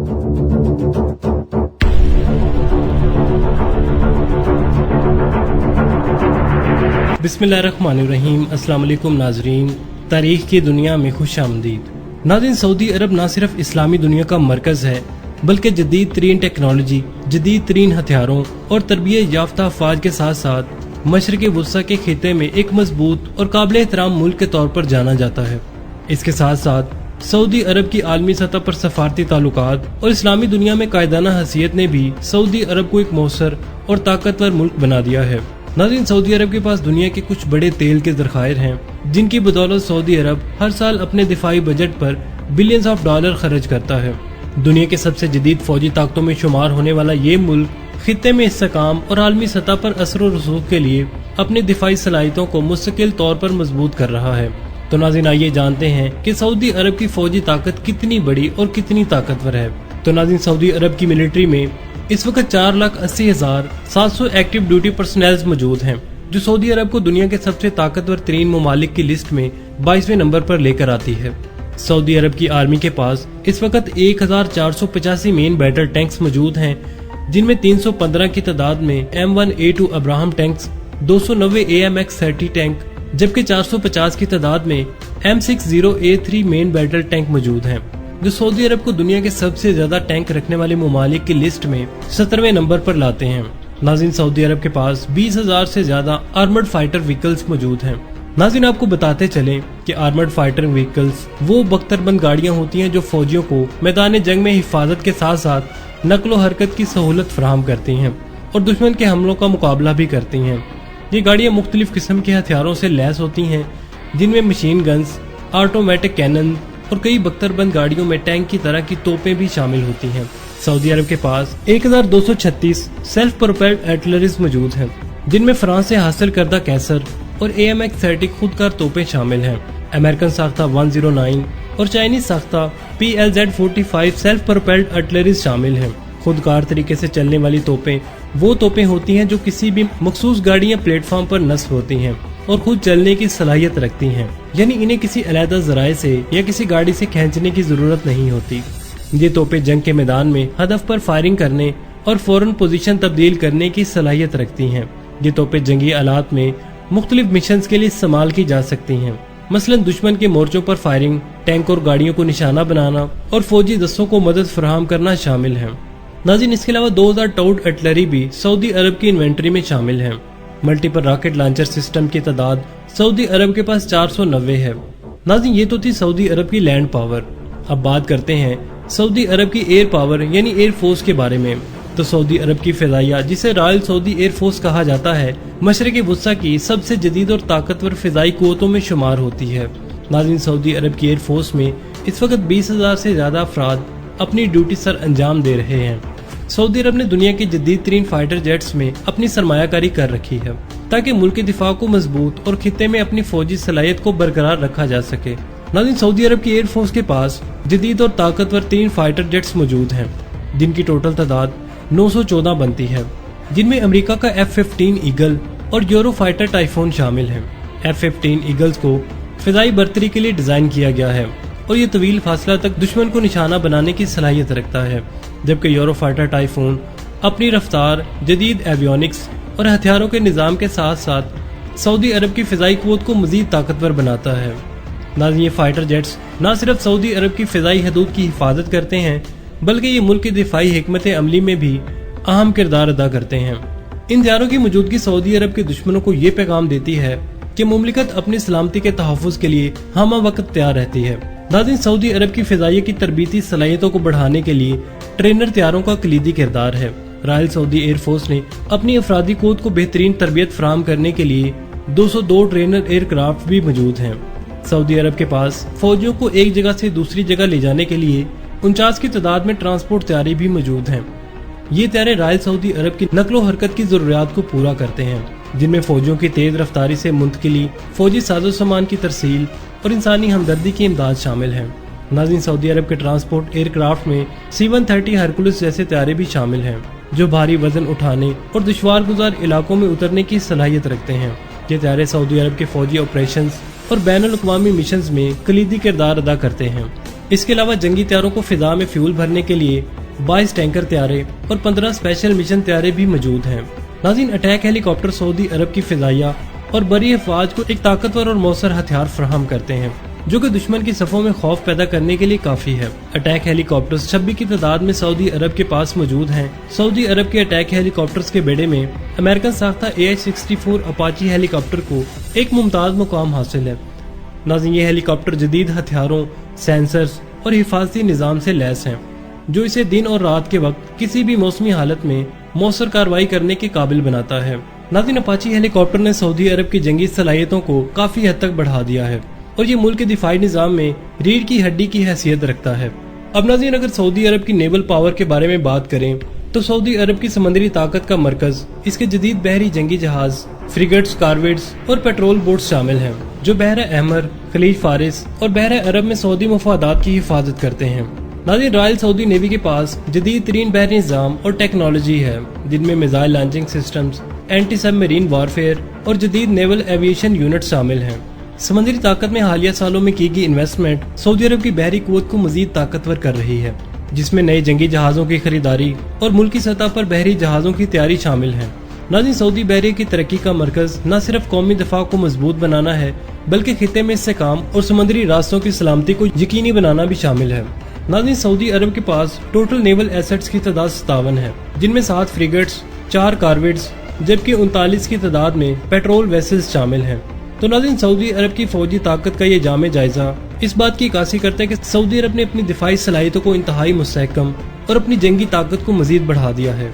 बिस्मिल्लाहिर्रहमानिर्रहीम। अस्सलाम वालेकुम नाजरीन, तारीख की दुनिया में खुश आमदीद। नाज़रीन, सऊदी अरब न सिर्फ इस्लामी दुनिया का मरकज़ है बल्कि जदीद तरीन टेक्नोलॉजी, जदीद तरीन हथियारों और तरबियत याफ्ता अफवाज के साथ साथ मशरिक़ वुस्ता के खिते में एक मजबूत और काबिल एहतराम मुल्क के तौर पर जाना जाता है। इसके साथ साथ सऊदी अरब की आलमी सतह पर सफारती ताल्लुकात और इस्लामी दुनिया में कायदाना हैसियत ने भी सऊदी अरब को एक मौसर और ताकतवर मुल्क बना दिया है। नाज़रीन, सऊदी अरब के पास दुनिया के कुछ बड़े तेल के ज़खायर हैं जिनकी बदौलत सऊदी अरब हर साल अपने दिफाई बजट पर बिलियंस ऑफ डॉलर खर्च करता है। दुनिया के सबसे जदीद फौजी ताकतों में शुमार होने वाला ये मुल्क खित्ते में इस्तेकाम और आलमी सतह पर असर और रसूख के लिए अपनी दिफाई सलाहियतों को मुस्तकिल तौर पर मजबूत कर रहा है। तो नाज़रीन, आइए जानते हैं कि सऊदी अरब की फौजी ताकत कितनी बड़ी और कितनी ताकतवर है। तो नाज़रीन, सऊदी अरब की मिलिट्री में इस वक्त 4,80,700 एक्टिव ड्यूटी पर्सनल मौजूद हैं, जो सऊदी अरब को दुनिया के सबसे ताकतवर तरीन ममालिक की लिस्ट में 22वें नंबर पर लेकर आती है। सऊदी अरब की आर्मी के पास इस वक्त 1,485 मेन बैटल टैंक्स मौजूद हैं, जिनमें 315 की तादाद में M1A2 Abraham tanks, 290 AMX-30 tank, जबकि 450 की तादाद में M60A3 मेन बैटल टैंक मौजूद हैं, जो सऊदी अरब को दुनिया के सबसे ज्यादा टैंक रखने वाले ममालिक की लिस्ट में 17वें नंबर पर लाते हैं। नाज़रीन, सऊदी अरब के पास 20,000 से ज्यादा आर्मर्ड फाइटर व्हीकल्स मौजूद हैं। नाज़रीन, आपको बताते चलें कि आर्मर्ड फाइटर व्हीकल्स वो बख्तरबंद गाड़ियां होती हैं जो फौजियों को मैदान जंग में हिफाजत के साथ साथ नकलो हरकत की सहूलत फराहम करती हैं और दुश्मन के हमलों का मुकाबला भी करती हैं। ये गाड़ियां मुख्तलिफ किस्म के हथियारों से लैस होती हैं, जिनमें मशीन गन्स, ऑटोमेटिक कैनन और कई बख्तरबंद गाड़ियों में टैंक की तरह की तोपें भी शामिल होती हैं। सऊदी अरब के पास 1,236 सेल्फ प्रोपेल्ड आर्टिलरीज मौजूद हैं, जिनमें फ्रांस से हासिल करदा कैसर और AMX-30 खुदकार तोपें शामिल हैं। अमेरिकन साख्ता 109 और चाइनीज साख्ता PLZ-45 सेल्फ प्रोपेल्ड आर्टिलरीज शामिल हैं। खुदकार तरीके से चलने वाली तोपें वो तोपें होती हैं जो किसी भी मखसूस गाड़ी या प्लेटफॉर्म पर नस्ब होती हैं और खुद चलने की सलाहियत रखती हैं, यानी इन्हें किसी अलहदा जराए से या किसी गाड़ी से खींचने की जरूरत नहीं होती। ये तोपें जंग के मैदान में हदफ पर फायरिंग करने और फौरन पोजीशन तब्दील करने की सलाहियत रखती हैं। ये तोपें जंगी आलात में मुख्तलिफ मिशंस के लिए इस्तेमाल की जा सकती हैं, मसलन दुश्मन के मोर्चों पर फायरिंग, टैंक और गाड़ियों को निशाना बनाना और फौजी दस्तों को मदद फराहम करना शामिल है। नाज़रीन, इसके अलावा 2000 टाउड आर्टिलरी भी सऊदी अरब की इन्वेंट्री में शामिल है। मल्टीपल रॉकेट लॉन्चर सिस्टम की तादाद सऊदी अरब के पास 490 है। नाज़रीन, ये तो थी सऊदी अरब की लैंड पावर। अब बात करते हैं सऊदी अरब की एयर पावर यानी एयर फोर्स के बारे में। तो सऊदी अरब की फिजाइया, जिसे रॉयल सऊदी एयर फोर्स कहा जाता है, मशरिक़ वुस्ता की सबसे जदीद और ताकतवर फिजाई कुव्वतों में शुमार होती है। नाज़रीन, सऊदी अरब की एयर फोर्स में इस वक्त 20,000 से ज्यादा अफराद अपनी ड्यूटी सर अंजाम दे रहे हैं। सऊदी अरब ने दुनिया के जदीद तरीन फाइटर जेट्स में अपनी सरमायाकारी कर रखी है ताकि मुल्क के दिफा को मजबूत और खित्ते में अपनी फौजी सलाहियत को बरकरार रखा जा सके। नाज़रीन, सऊदी अरब की एयर फोर्स के पास जदीद और ताकतवर 3 फाइटर जेट्स मौजूद हैं, जिनकी टोटल तादाद 914 बनती है, जिनमें अमेरिका का F-15 ईगल और यूरो फाइटर टाइफून शामिल है। F-15 ईगल्स को फिजाई बर्तरी के लिए डिजाइन किया गया है और ये तवील फासला तक दुश्मन को निशाना बनाने की सलाहियत रखता है, जबकि यूरो फाइटर टाइफून अपनी रफ्तार, जदीद एवियोनिक्स और हथियारों के निज़ाम के साथ साथ सऊदी अरब की फिजाई कुव्वत को मजीद ताकतवर बनाता है। नाज़रीन, ये फाइटर जेट्स न सिर्फ सऊदी अरब की फिजाई हदूद की हिफाजत करते हैं बल्कि ये मुल्क की दिफाई हिकमत अमली में भी अहम किरदार अदा करते हैं। इन हथियारों की मौजूदगी सऊदी अरब के दुश्मनों को ये पैगाम देती है कि मुमलिकत अपनी सलामती के तहफ़्फ़ुज़ के लिए हम वक्त तैयार रहती है। नाज़रीन, सऊदी अरब की फिजाइया की तरबीती सलाहियतों को बढ़ाने के लिए ट्रेनर तैयारों का कलीदी किरदार है। रॉयल सऊदी एयर फोर्स ने अपनी अफरादी कुव्वत को बेहतरीन तरबियत फराहम करने के लिए 202 ट्रेनर एयरक्राफ्ट भी मौजूद हैं। सऊदी अरब के पास फौजियों को एक जगह से दूसरी जगह ले जाने के लिए 49 की तादाद में ट्रांसपोर्ट तैयारी भी मौजूद हैं। ये तैयारे रॉयल सऊदी अरब की नकलो हरकत की जरूरियात को पूरा करते हैं, जिनमें फौजियों की तेज रफ्तारी से मुंतकिली, फौजी साजो सामान की तरसील और इंसानी हमदर्दी की इमदाद शामिल है। नाज़रीन, सऊदी अरब के ट्रांसपोर्ट एयरक्राफ्ट में C-130 हरकुलिस जैसे तैयारे भी शामिल हैं, जो भारी वजन उठाने और दुश्वार गुजार इलाकों में उतरने की सलाहियत रखते हैं। ये तैयारे सऊदी अरब के फौजी ऑपरेशंस और बैनुल अक़वामी मिशंस में कलीदी किरदार अदा करते हैं। اس کے علاوہ جنگی طیاروں کو فضا میں فیول بھرنے کے لیے 22 ٹینکر طیارے اور 15 اسپیشل مشن طیارے بھی موجود ہیں۔ ناظرین، اٹیک ہیلی کاپٹر سعودی عرب کی فضائیہ اور بری افواج کو ایک طاقتور اور مؤثر ہتھیار فراہم کرتے ہیں جو کہ دشمن کی صفوں میں خوف پیدا کرنے کے لیے کافی ہے۔ اٹیک ہیلی کاپٹرز 26 کی تعداد میں سعودی عرب کے پاس موجود ہیں۔ سعودی عرب کے اٹیک ہیلی کاپٹرز کے بیڑے میں امریکن ساختہ AH-64 اپاچی ہیلی کاپٹر کو ایک ممتاز مقام حاصل ہے۔ ناظرین، یہ ہیلی کاپٹر جدید ہتھیاروں، سینسرز اور حفاظتی نظام سے لیس ہیں جو اسے دن اور رات کے وقت کسی بھی موسمی حالت میں مؤثر کارروائی کرنے کے قابل بناتا ہے۔ ناظرین، اپاچی ہیلی کاپٹر نے سعودی عرب کی جنگی صلاحیتوں کو کافی حد تک بڑھا دیا ہے اور یہ ملک کے دفاعی نظام میں ریڑھ کی ہڈی کی حیثیت رکھتا ہے۔ اب ناظرین، اگر سعودی عرب کی نیول پاور کے بارے میں بات کریں تو سعودی عرب کی سمندری طاقت کا مرکز اس کے جدید بحری جنگی جہاز، فریگیٹس، کارویٹس اور پیٹرول بوٹس شامل ہیں جو بحر احمر، خلیج فارس اور بحر عرب میں سعودی مفادات کی حفاظت کرتے ہیں۔ ناظرین، رائل سعودی نیوی کے پاس جدید ترین بحری نظام اور ٹیکنالوجی ہے جن میں میزائل لانچنگ سسٹمز، اینٹی سب میرین وارفیئر اور جدید نیول ایویشن یونٹ شامل ہیں۔ سمندری طاقت میں حالیہ سالوں میں کی گئی انویسٹمنٹ سعودی عرب کی بحری قوت کو مزید طاقتور کر رہی ہے، جس میں نئے جنگی جہازوں کی خریداری اور ملکی سطح پر بحری جہازوں کی تیاری شامل ہے۔ ناظرین، سعودی بحریہ کی ترقی کا مرکز نہ صرف قومی دفاع کو مضبوط بنانا ہے بلکہ خطے میں استحکام اور سمندری راستوں کی سلامتی کو یقینی بنانا بھی شامل ہے۔ ناظرین، سعودی عرب کے پاس ٹوٹل نیول ایسٹس کی تعداد 57 ہے جن میں 7 فریگیٹس، 4 کارویٹس جبکہ 39 کی تعداد میں پیٹرول ویسلز شامل ہیں۔ تو ناظرین، سعودی عرب کی فوجی طاقت کا یہ جامع جائزہ اس بات کی عکاسی کرتا ہے کہ سعودی عرب نے اپنی دفاعی صلاحیتوں کو انتہائی مستحکم اور اپنی جنگی طاقت کو مزید بڑھا دیا ہے،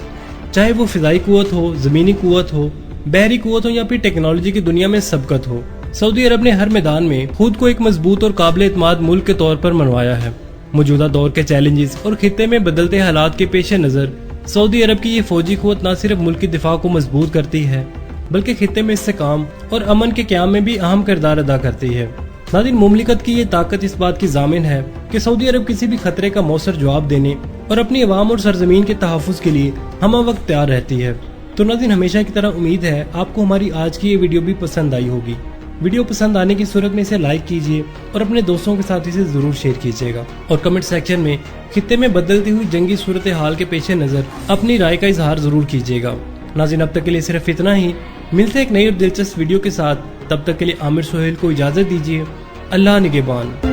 چاہے وہ فضائی قوت ہو، زمینی قوت ہو، بحری قوت ہو یا پھر ٹیکنالوجی کی دنیا میں سبقت ہو۔ سعودی عرب نے ہر میدان میں خود کو ایک مضبوط اور قابل اعتماد ملک کے طور پر منوایا ہے۔ موجودہ دور کے چیلنجز اور خطے میں بدلتے حالات کے پیش نظر سعودی عرب کی یہ فوجی قوت نہ صرف ملک کی دفاع کو مضبوط کرتی ہے بلکہ خطے میں استحکام اور امن کے قیام میں بھی اہم کردار ادا کرتی ہے۔ ناظرین، مملکت کی یہ طاقت اس بات کی ضامن ہے کہ سعودی عرب کسی بھی خطرے کا مؤثر جواب دینے اور اپنی عوام اور سرزمین کے تحفظ کے لیے ہمہ وقت تیار رہتی ہے۔ تو ناظرین، ہمیشہ کی طرح امید ہے آپ کو ہماری آج کی یہ ویڈیو بھی پسند آئی ہوگی۔ ویڈیو پسند آنے کی صورت میں اسے لائک کیجیے اور اپنے دوستوں کے ساتھ اسے ضرور شیئر کیجیے گا، اور کمنٹ سیکشن میں خطے میں بدلتی ہوئی جنگی صورتحال کے پیش نظر اپنی رائے کا اظہار ضرور کیجیے گا۔ ناظرین، اب تک کے لیے صرف اتنا ہی، ملتے ہیں ایک نئی اور دلچسپ ویڈیو کے ساتھ، تب تک کے لیے عامر سہیل کو اجازت دیجیے۔ اللہ نگہبان۔